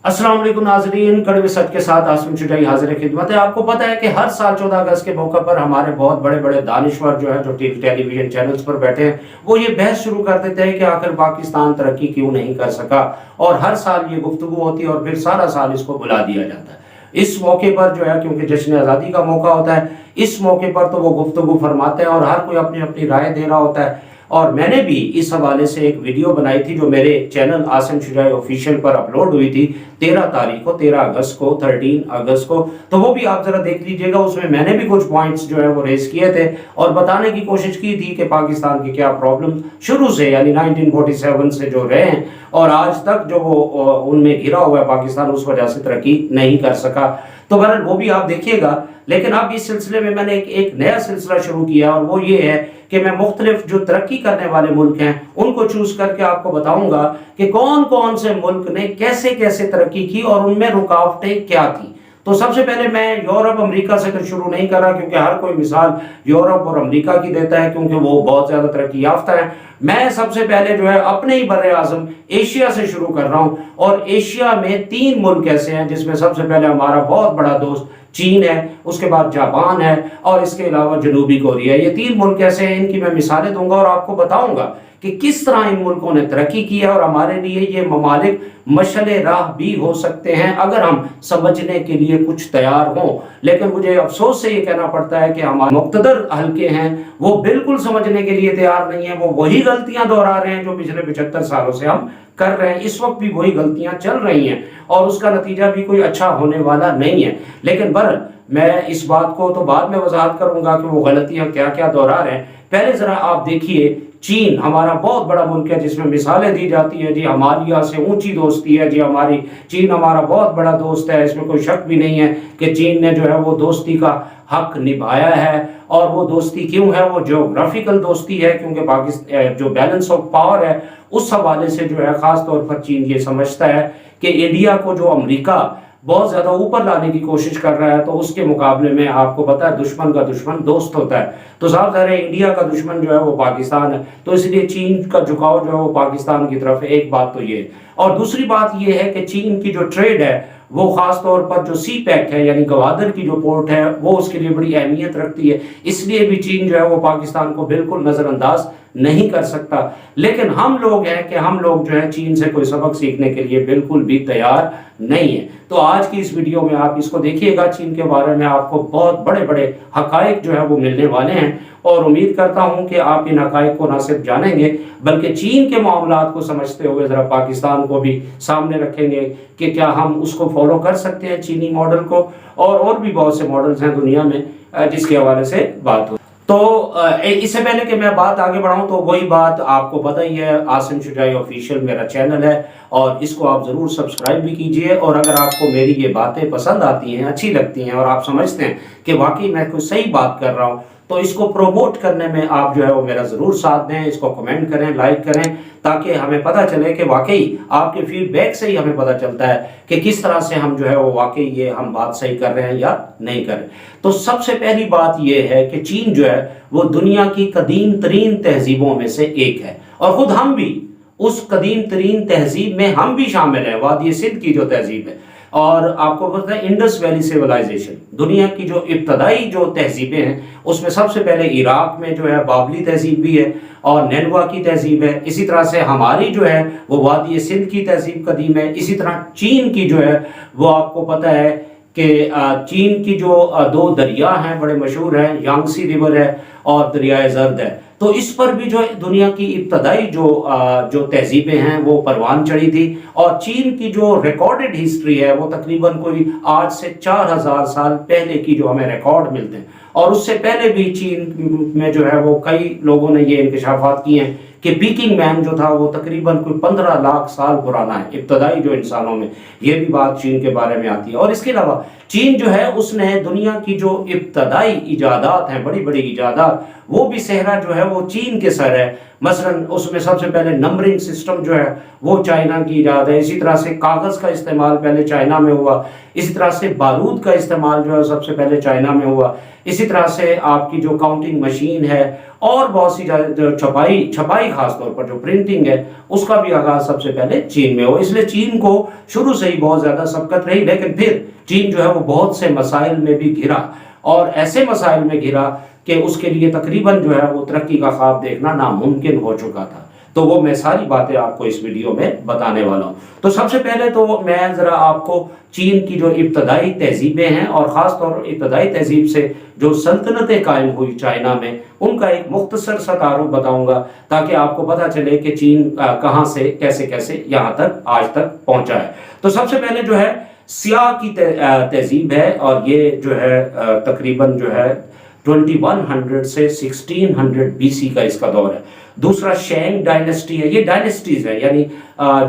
अस्सलाम वालेकुम नाज़रीन, कड़वे सच के साथ आसिम चुटाई हाजिर खिदमत है। आपको पता है कि हर साल 14 अगस्त के मौके पर हमारे बहुत बड़े बड़े दानिश्वर जो है जो टेलीविजन चैनल्स पर बैठे हैं, वो ये बहस शुरू कर देते हैं कि आखिर पाकिस्तान तरक्की क्यों नहीं कर सका। और हर साल ये गुफ्तगू होती है और फिर सारा साल इसको भुला दिया जाता है। इस मौके पर जो है, क्योंकि जश्न आज़ादी का मौका होता है, इस मौके पर तो वो गुफ्तगू फरमाते हैं और हर कोई अपनी अपनी राय दे रहा होता है। और मैंने भी इस हवाले से एक वीडियो बनाई थी जो मेरे चैनल आसिम शुजाई ऑफिशियल पर अपलोड हुई थी 13 तारीख को, 13 अगस्त को, 13 अगस्त को। तो वो भी आप जरा देख लीजिएगा। उसमें मैंने भी कुछ पॉइंट्स जो है वो रेज किए थे और बताने की कोशिश की थी कि पाकिस्तान की क्या प्रॉब्लम शुरू से, यानी 1947 से जो रहे हैं और आज तक जो वो उनमें घिरा हुआ है पाकिस्तान, उस वजह से तरक्की नहीं कर सका। तो बहरहाल वो भी आप देखिएगा। लेकिन अब इस सिलसिले में मैंने एक नया सिलसिला शुरू किया और वो ये है कि मैं मुख्तलिफ जो तरक्की करने वाले मुल्क हैं उनको चूज करके आपको बताऊंगा कि कौन कौन से मुल्क ने कैसे कैसे तरक्की की और उनमें रुकावटें क्या थी। तो सबसे पहले मैं यूरोप अमेरिका से तो शुरू नहीं कर रहा, क्योंकि हर कोई मिसाल यूरोप और अमेरिका की देता है क्योंकि वो बहुत ज्यादा तरक्की याफ्ता है। मैं सबसे पहले जो है अपने ही बर्रे आज़म एशिया से शुरू कर रहा हूं। और एशिया में 3 मुल्क ऐसे हैं जिसमें सबसे पहले हमारा बहुत बड़ा दोस्त चीन है, उसके बाद जापान है और इसके अलावा जनूबी कोरिया। ये 3 मुल्क ऐसे हैं, इनकी मैं मिसालें दूंगा और आपको बताऊंगा कि किस तरह इन मुल्कों ने तरक्की की है और हमारे लिए ये ममालिक मशले राह भी हो सकते हैं अगर हम समझने के लिए कुछ तैयार हों। लेकिन मुझे अफसोस से ये कहना पड़ता है कि हमारे मुक़्तदर हल्के हैं वो बिल्कुल समझने के लिए तैयार नहीं है। वो वही गलतियां दोहरा रहे हैं जो पिछले 75 सालों से हम कर रहे हैं। इस वक्त भी वही गलतियां चल रही हैं और उसका नतीजा भी कोई अच्छा होने वाला नहीं है। लेकिन बहरहाल मैं इस बात को तो बाद में वजाहत करूंगा कि वो गलतियां क्या क्या दोहरा रहे हैं। पहले जरा आप देखिए, चीन हमारा बहुत बड़ा मुल्क है जिसमें मिसालें दी जाती है, जी हमारी यहाँ से ऊंची दोस्ती है, जी हमारी चीन हमारा बहुत बड़ा दोस्त है। इसमें कोई शक भी नहीं है कि चीन ने जो है वो दोस्ती का हक निभाया है। और वो दोस्ती क्यों है? वो जियोग्राफिकल दोस्ती है, क्योंकि पाकिस्तान जो बैलेंस ऑफ पावर है उस हवाले से जो है खास तौर पर चीन ये समझता है कि इंडिया को जो अमेरिका बहुत ज्यादा ऊपर लाने की कोशिश कर रहा है, तो उसके मुकाबले में आपको पता है दुश्मन का दुश्मन दोस्त होता है। तो साफ ज़ाहिर है इंडिया का दुश्मन जो है वो पाकिस्तान है, तो इसलिए चीन का झुकाव जो है वो पाकिस्तान की तरफ है। एक बात तो ये, और दूसरी बात ये है कि चीन की जो ट्रेड है वो खास तौर पर जो सी पैक है यानी गवादर की जो पोर्ट है वो उसके लिए बड़ी अहमियत रखती है। इसलिए भी चीन जो है वो पाकिस्तान को बिल्कुल नजरअंदाज नहीं कर सकता। लेकिन हम लोग हैं कि हम लोग जो है चीन से कोई सबक सीखने के लिए बिल्कुल भी तैयार नहीं है। तो आज की इस वीडियो में आप इसको देखिएगा, चीन के बारे में आपको बहुत बड़े बड़े हकायक जो है वो मिलने वाले हैं और उम्मीद करता हूं कि आप इन हकायक को न सिर्फ जानेंगे बल्कि चीन के मामलात को समझते हुए जरा पाकिस्तान को भी सामने रखेंगे कि क्या हम उसको फॉलो कर सकते हैं चीनी मॉडल को। और भी बहुत से मॉडल्स हैं दुनिया में जिसके हवाले से बात हो। तो इससे पहले कि मैं बात आगे बढ़ाऊं तो वही बात आपको पता ही है, आसिम शुजाई ऑफिशियल मेरा चैनल है और इसको आप ज़रूर सब्सक्राइब भी कीजिए। और अगर आपको मेरी ये बातें पसंद आती हैं, अच्छी लगती हैं और आप समझते हैं कि वाकई मैं कोई सही बात कर रहा हूँ, तो इसको प्रोमोट करने में आप जो है वो मेरा ज़रूर साथ दें। इसको कमेंट करें, लाइक करें, ताकि हमें पता चले कि वाकई आपके फीडबैक से ही हमें पता चलता है कि किस तरह से हम जो है वो वाकई ये हम बात सही कर रहे हैं या नहीं कर रहे। तो सबसे पहली बात ये है कि चीन जो है वो दुनिया की कदीम तरीन तहजीबों में से एक है और ख़ुद हम भी उस कदीम तरीन तहजीब में हम भी शामिल हैं। वादी सिंध की जो तहजीब है, और आपको पता है इंडस वैली सिविलाइजेशन, दुनिया की जो इब्तदाई जो तहजीबें हैं उसमें सबसे पहले इराक में जो है बाबली तहजीब भी है और नैनवा की तहजीब है। इसी तरह से हमारी जो है वो वादी सिंध की तहजीब कदीम है। इसी तरह चीन की जो है वो आपको पता है कि चीन की जो 2 दरिया हैं बड़े मशहूर हैं, यांगसी रिवर है और दरियाए जर्द है। तो इस पर भी जो दुनिया की इब्तदाई जो तहजीबें हैं वो परवान चढ़ी थी। और चीन की जो रिकॉर्डेड हिस्ट्री है वो तकरीबन कोई आज से 4000 साल पहले की जो हमें रिकॉर्ड मिलते हैं। और उससे पहले भी चीन में जो है वो कई लोगों ने ये इंकशाफात किए हैं कि पीकिंग मैन जो था वो तकरीबन कोई 15 लाख साल पुराना है इब्तदाई जो इंसानों में। ये भी बात चीन के बारे में आती है। और इसके अलावा चीन जो है उसने दुनिया की जो इब्तदाई इजादात हैं, बड़ी बड़ी इजादात, वो भी सेहरा जो है वो चीन के सर है। मसलन उसमें सबसे पहले नंबरिंग सिस्टम जो है वो चाइना की इजाद है। इसी तरह से कागज़ का इस्तेमाल पहले चाइना में हुआ। इसी तरह से बारूद का इस्तेमाल जो है सबसे पहले चाइना में हुआ। इसी तरह से आपकी जो काउंटिंग मशीन है اور بہت سی جو چھپائی خاص طور پر جو پرنٹنگ ہے اس کا بھی آغاز سب سے پہلے چین میں ہو. اس لیے چین کو شروع سے ہی بہت زیادہ سبقت رہی، لیکن پھر چین جو ہے وہ بہت سے مسائل میں بھی گھرا، اور ایسے مسائل میں گھرا کہ اس کے لیے تقریباً جو ہے وہ ترقی کا خواب دیکھنا ناممکن ہو چکا تھا. تو وہ میں ساری باتیں آپ کو اس ویڈیو میں بتانے والا ہوں. تو سب سے پہلے تو میں ذرا آپ کو چین کی جو ابتدائی تہذیبیں ہیں، اور خاص طور پر ابتدائی تہذیب سے جو سلطنتیں قائم ہوئی چائنا میں، ان کا ایک مختصر سا تعارف بتاؤں گا تاکہ آپ کو پتہ چلے کہ چین کہاں سے کیسے کیسے یہاں تک آج تک پہنچا ہے. تو سب سے پہلے جو ہے سیاہ کی تہذیب ہے، اور یہ جو ہے تقریباً جو ہے 2100 سے 1600 بی سی کا اس کا دور ہے. دوسرا شینگ ڈائنسٹی ہے. یہ ڈائنسٹیز ہے، یعنی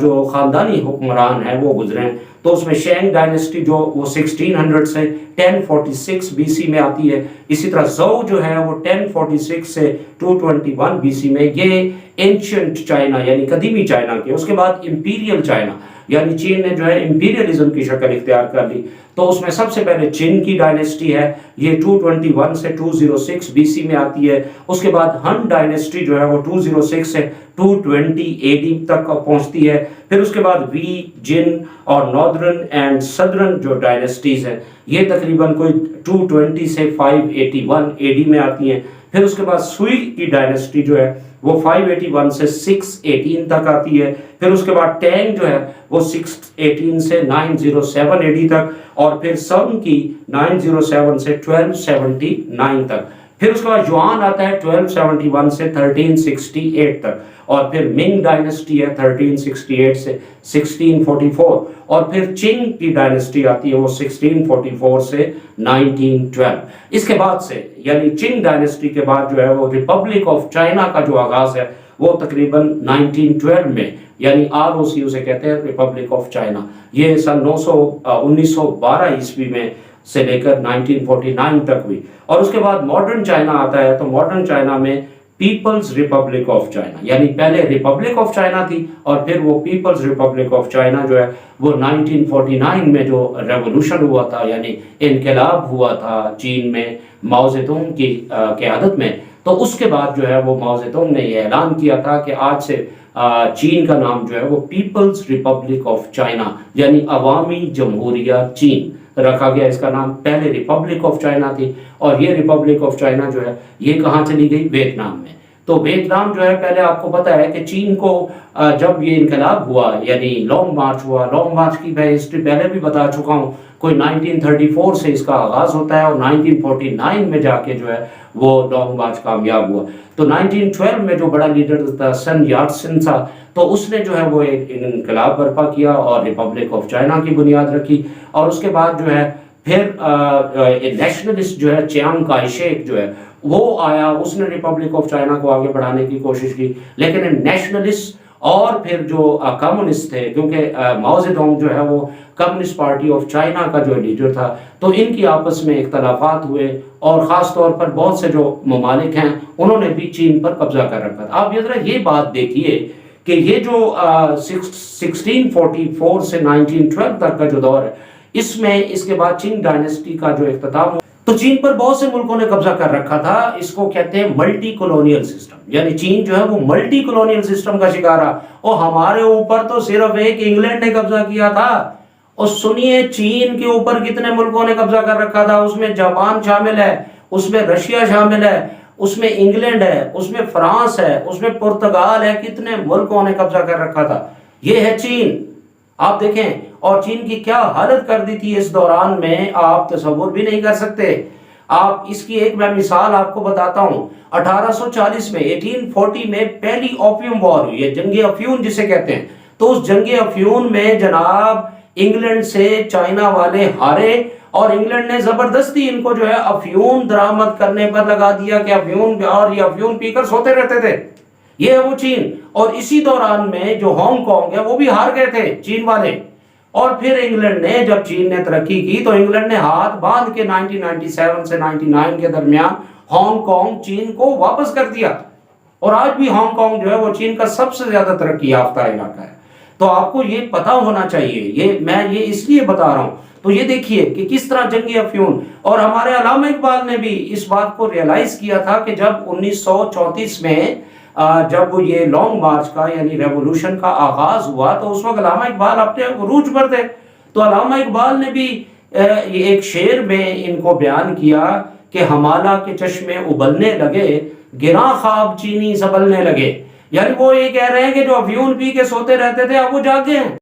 جو خاندانی حکمران ہیں وہ گزرے ہیں. تو اس میں شینگ ڈائنسٹی جو وہ 1600 سے 1046 بی سی میں آتی ہے. اسی طرح زو جو ہے وہ 1046 سے 221 بی سی میں. یہ اینشنٹ چائنا یعنی قدیمی چائنا کے. اس کے بعد امپیریل چائنا یعنی چین نے جو ہے امپیریلزم کی شکل اختیار کر لی. تو اس میں سب سے پہلے چین کی ڈائنسٹی ہے، یہ 221 سے 206 بی سی میں آتی ہے. اس کے بعد ہن ڈائنسٹی جو ہے وہ 206 سے 220 اے ڈی تک پہنچتی ہے. پھر اس کے بعد وی، جن اور ناردرن اینڈ سدرن جو ڈائنسٹیز ہیں یہ تقریباً کوئی 220 سے 581 اے ڈی میں آتی ہیں. پھر اس کے بعد سوئی کی ڈائنسٹی جو ہے وہ 581 سے 618 تک آتی ہے. پھر اس کے بعد ٹینگ جو ہے وہ 618 سے 907 اے ڈی تک، اور پھر سن کی 907 سے 1279 تک. پھر اس کے بعد یوان آتا ہے 1271 سے 1368 تک، اور پھر منگ ڈائنسٹی ہے 1368 سے 1644، اور پھر چنگ کی ڈائنسٹی آتی ہے وہ 1644 سے 1912. اس کے بعد سے یعنی چنگ ڈائنسٹی کے بعد جو ہے وہ ریپبلک آف چائنا کا جو آغاز ہے وہ تقریباً 1912 میں، یعنی ROC اسے کہتے ہیں ریپبلک آف چائنا. یہ سن 1912 عیسوی میں سے لے کر 1949 تک ہوئی. اور اس کے بعد ماڈرن چائنا آتا ہے. تو ماڈرن چائنا میں پیپلز ریپبلک آف چائنا، یعنی پہلے ریپبلک آف چائنا تھی اور پھر وہ پیپلز ریپبلک آف چائنا جو ہے وہ 1949 میں جو ریولوشن ہوا تھا، یعنی انقلاب ہوا تھا چین میں ماؤ زیدونگ کی قیادت میں. تو اس کے بعد جو ہے وہ ماؤ زیدونگ نے یہ اعلان کیا تھا کہ آج سے چین کا نام جو ہے وہ پیپلز ریپبلک آف چائنا یعنی عوامی جمہوریہ چین رکھا گیا. اس کا نام پہلے ریپبلک آف چائنا تھی، اور یہ ریپبلک آف چائنا جو ہے یہ کہاں چلی گئی؟ ویتنام میں. تو ویتنام جو ہے پہلے آپ کو پتا ہے کہ چین کو جب یہ انقلاب ہوا یعنی لانگ مارچ ہوا، لانگ مارچ کی میں ہسٹری پہلے بھی بتا چکا ہوں، کوئی 1934 سے اس کا آغاز ہوتا ہے اور 1949 میں جا کے جو ہے وہ لانگ مارچ کامیاب ہوا. تو 1912 میں جو بڑا لیڈر تھا سن یات سن تھا، تو اس نے جو ہے وہ ایک انقلاب برپا کیا اور ریپبلک آف چائنا کی بنیاد رکھی. اور اس کے بعد جو ہے پھر نیشنلسٹ جو ہے چیانگ کائی شیک جو ہے وہ آیا، اس نے ریپبلک آف چائنا کو آگے بڑھانے کی کوشش کی. لیکن نیشنلسٹ اور پھر جو کمیونسٹ تھے، کیونکہ ماؤ زیدونگ جو ہے وہ کمیونسٹ پارٹی آف چائنا کا جو لیڈر تھا، تو ان کی آپس میں اختلافات ہوئے، اور خاص طور پر بہت سے جو ممالک ہیں انہوں نے بھی چین پر قبضہ کر رکھا تھا. آپ یہ ذرا یہ بات دیکھیے کہ یہ جو 1644 سے 1912 تک کا جو دور ہے، اس میں اس کے بعد چنگ ڈائنسٹی کا جو اختتام ہوا تو چین پر بہت سے ملکوں نے قبضہ کر رکھا تھا. اس کو کہتے ہیں ملٹی کولونیل سسٹم، یعنی چین جو ہے وہ ملٹی کولونیل سسٹم کا شکار رہا. اور ہمارے اوپر تو صرف ایک انگلینڈ نے قبضہ کیا تھا، اور سنیے چین کے اوپر کتنے ملکوں نے قبضہ کر رکھا تھا. اس میں جاپان شامل ہے، اس میں رشیا شامل ہے، اس میں انگلینڈ ہے، اس میں فرانس ہے، اس میں پرتگال ہے. کتنے ملکوں نے قبضہ کر رکھا تھا. یہ ہے چین. آپ دیکھیں، اور چین کی کیا حالت کر دی تھی اس دوران میں آپ تصور بھی نہیں کر سکتے. آپ اس کی ایک میں مثال آپ کو بتاتا ہوں. 1840 میں 1840 میں پہلی اوپیم وار ہوئی ہے، جنگ افیون جسے کہتے ہیں. تو اس جنگ افیون میں جناب انگلینڈ سے چائنا والے ہارے، اور انگلینڈ نے زبردستی ان کو جو ہے افیون درآمد کرنے پر لگا دیا کہ افیون، اور یہ افیون پی کر سوتے رہتے تھے. یہ ہے وہ چین. اور اسی دوران میں جو ہانگ کانگ ہے وہ بھی ہار گئے تھے چین والے. اور پھر انگلینڈ نے، جب چین نے ترقی کی تو انگلینڈ نے ہاتھ باندھ کے 1997 سے 99 کے درمیان ہانگ کانگ چین کو واپس کر دیا. اور آج بھی ہانگ کانگ جو ہے وہ چین کا سب سے زیادہ ترقی یافتہ علاقہ ہے. تو آپ کو یہ پتا ہونا چاہیے، یہ میں یہ اس لیے بتا رہا ہوں. تو تو یہ دیکھیے کہ کس طرح جنگی افیون، اور ہمارے علامہ اقبال نے بھی اس بات کو ریئلائز کیا تھا کہ جب 1934 میں جب یہ لانگ مارچ کا یعنی ریولوشن کا آغاز ہوا تو اس وقت علامہ اقبال اپنے عروج پر تھے. تو علامہ اقبال نے بھی ایک شعر میں ان کو بیان کیا کہ ہمالہ کے چشمے ابلنے لگے، گراں خواب چینی سنبھلنے لگے. یعنی وہ یہ کہہ رہے ہیں کہ جو افیون پی کے سوتے رہتے تھے اب وہ جاگے ہیں.